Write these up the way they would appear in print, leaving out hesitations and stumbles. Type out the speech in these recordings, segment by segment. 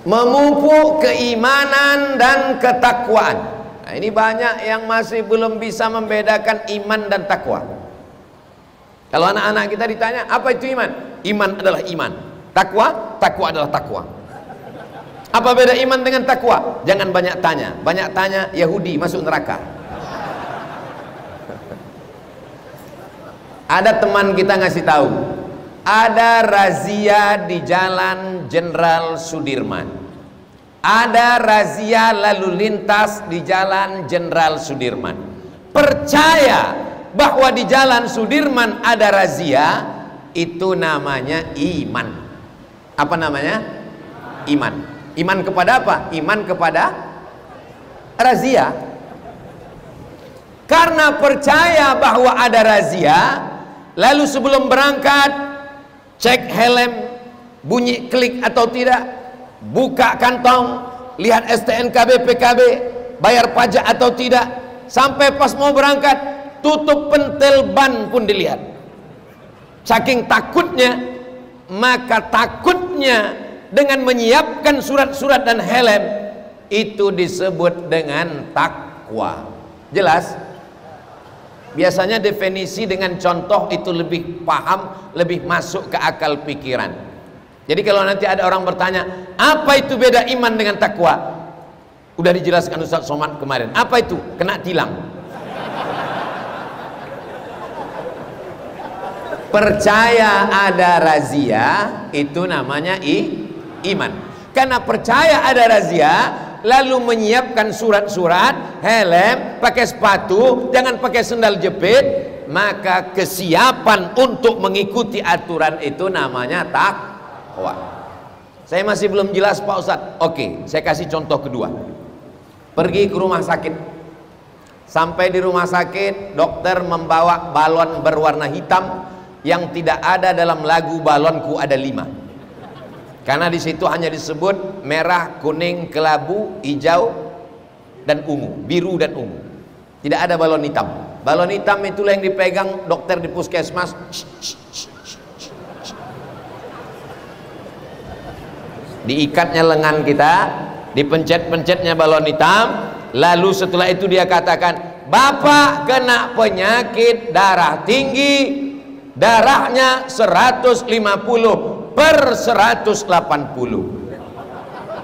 memupuk keimanan dan ketakwaan. Nah, ini banyak yang masih belum bisa membedakan iman dan takwa. Kalau anak-anak kita ditanya, apa itu iman? Iman adalah iman. Takwa, takwa adalah takwa. Apa beda iman dengan takwa? Jangan banyak tanya. Banyak tanya, Yahudi masuk neraka. Ada teman kita ngasih tahu, ada razia di Jalan Jenderal Sudirman. Ada razia lalu lintas di Jalan Jenderal Sudirman. Percaya bahwa di Jalan Sudirman ada razia, itu namanya iman. Apa namanya? Iman. Iman kepada apa? Iman kepada razia. Karena percaya bahwa ada razia, lalu sebelum berangkat cek helm, bunyi klik atau tidak, buka kantong, lihat STNK BPKB, bayar pajak atau tidak, sampai pas mau berangkat tutup pentil ban pun dilihat. Saking takutnya, maka takutnya dengan menyiapkan surat-surat dan helm itu disebut dengan takwa. Jelas? Biasanya definisi dengan contoh itu lebih paham, lebih masuk ke akal pikiran. Jadi kalau nanti ada orang bertanya, apa itu beda iman dengan takwa? Udah dijelaskan Ustaz Somad kemarin. Apa itu? Kena tilang. Percaya ada razia, itu namanya iman. Karena percaya ada razia, lalu menyiapkan surat-surat, helm, pakai sepatu, jangan pakai sendal jepit, maka kesiapan untuk mengikuti aturan itu namanya takwa. Saya masih belum jelas Pak Ustadz. Oke, saya kasih contoh kedua. Pergi ke rumah sakit. Sampai di rumah sakit, dokter membawa balon berwarna hitam yang tidak ada dalam lagu balonku ada 5. Karena di situ hanya disebut merah, kuning, kelabu, hijau, dan ungu, biru dan ungu. Tidak ada balon hitam. Balon hitam itulah yang dipegang dokter di puskesmas. Diikatnya lengan kita, dipencet-pencetnya balon hitam, lalu setelah itu dia katakan, Bapak kena penyakit darah tinggi, darahnya 150 per 180.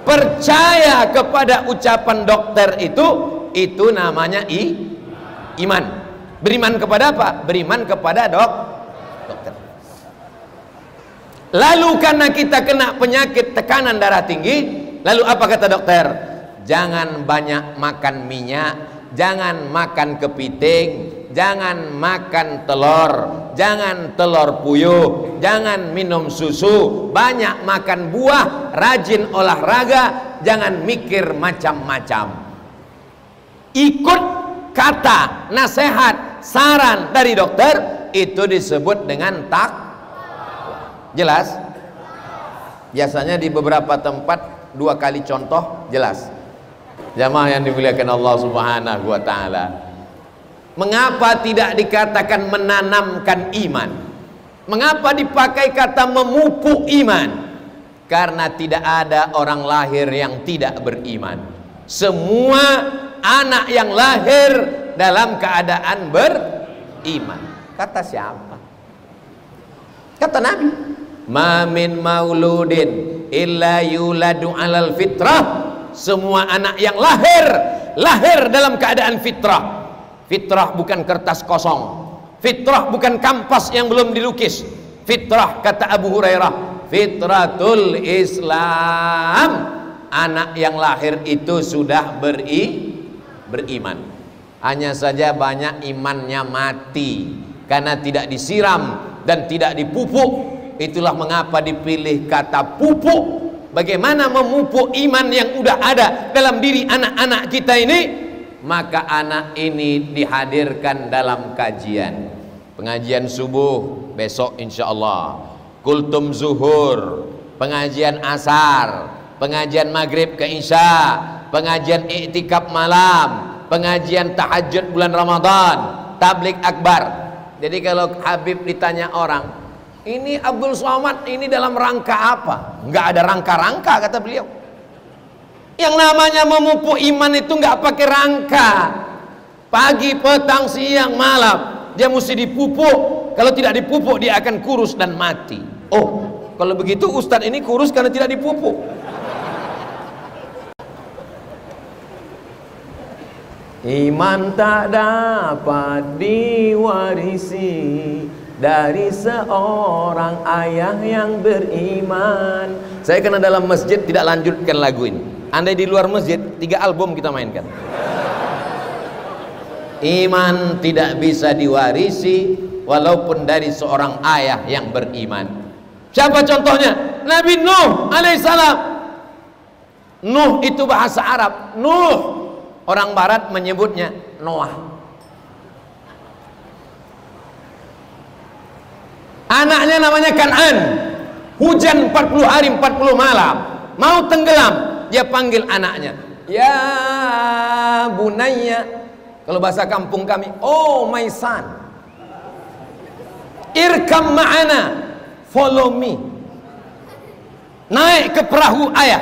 Percaya kepada ucapan dokter itu namanya iman. Beriman kepada apa? Beriman kepada dokter. Lalu karena kita kena penyakit tekanan darah tinggi, lalu apa kata dokter? Jangan banyak makan minyak, jangan makan kepiting, jangan makan telur, jangan telur puyuh, jangan minum susu, banyak makan buah, rajin olahraga, jangan mikir macam-macam. Ikut kata, nasihat, saran dari dokter, itu disebut dengan takwa. Jelas? Biasanya di beberapa tempat 2 kali contoh jelas. Jamaah yang dimuliakan Allah Subhanahu wa taala. Mengapa tidak dikatakan menanamkan iman? Mengapa dipakai kata memupuk iman? Karena tidak ada orang lahir yang tidak beriman. Semua anak yang lahir dalam keadaan beriman. Kata siapa? Kata Nabi, ma min mauludin illa yuladu alal fitrah. Semua anak yang lahir dalam keadaan fitrah. Fitrah bukan kertas kosong, fitrah bukan kampas yang belum dilukis. Fitrah, kata Abu Hurairah, fitratul Islam. Anak yang lahir itu sudah beriman. Hanya saja banyak imannya mati karena tidak disiram dan tidak dipupuk. Itulah mengapa dipilih kata pupuk. Bagaimana memupuk iman yang udah ada dalam diri anak-anak kita ini? Maka anak ini dihadirkan dalam kajian. Pengajian subuh besok insya Allah, kultum zuhur, pengajian asar, pengajian maghrib ke isya, pengajian iktikaf malam, pengajian tahajud bulan Ramadan, tablik akbar. Jadi kalau Habib ditanya orang, ini Abdul Somad ini dalam rangka apa? Enggak ada rangka-rangka, kata beliau. Yang namanya memupuk iman itu nggak pakai rangka. Pagi, petang, siang, malam dia mesti dipupuk. Kalau tidak dipupuk dia akan kurus dan mati. Oh, kalau begitu ustadz ini kurus karena tidak dipupuk. Iman tak dapat diwarisi dari seorang ayah yang beriman. Saya kena dalam masjid tidak lanjutkan lagu ini. Andai di luar masjid 3 album kita mainkan. Iman tidak bisa diwarisi walaupun dari seorang ayah yang beriman. Siapa contohnya? Nabi Nuh alaihissalam. Nuh itu bahasa Arab. Nuh, orang barat menyebutnya Noah. Anaknya namanya Kan'an. Hujan 40 hari 40 malam, mau tenggelam, dia panggil anaknya, ya bunayya. Kalau bahasa kampung kami, oh my son, irkam ma'ana, follow me, naik ke perahu ayah.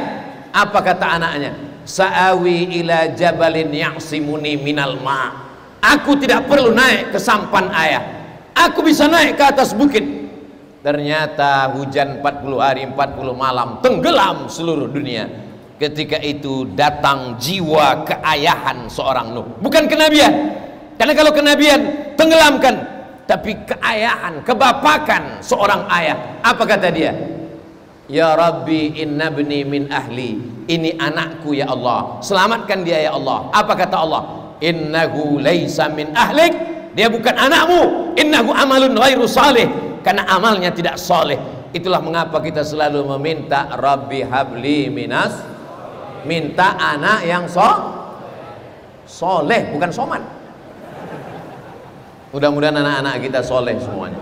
Apa kata anaknya? Sa'awi ila jabalin ya'simuni minal ma'. Aku tidak perlu naik ke sampan ayah, aku bisa naik ke atas bukit. Ternyata hujan 40 hari 40 malam, tenggelam seluruh dunia. Ketika itu datang jiwa keayahan seorang Nuh, bukan kenabian. Karena kalau kenabian tenggelamkan, tapi keayahan, kebapakan seorang ayah. Apa kata dia? Ya Rabbi inna bni min ahli, ini anakku ya Allah, selamatkan dia ya Allah. Apa kata Allah? Innahu laisa min ahlik, dia bukan anakmu. Innahu amalun ghairu salih, karena amalnya tidak soleh. Itulah mengapa kita selalu meminta Rabbi habli minas, minta anak yang soleh, bukan soman. Mudah-mudahan anak-anak kita soleh semuanya.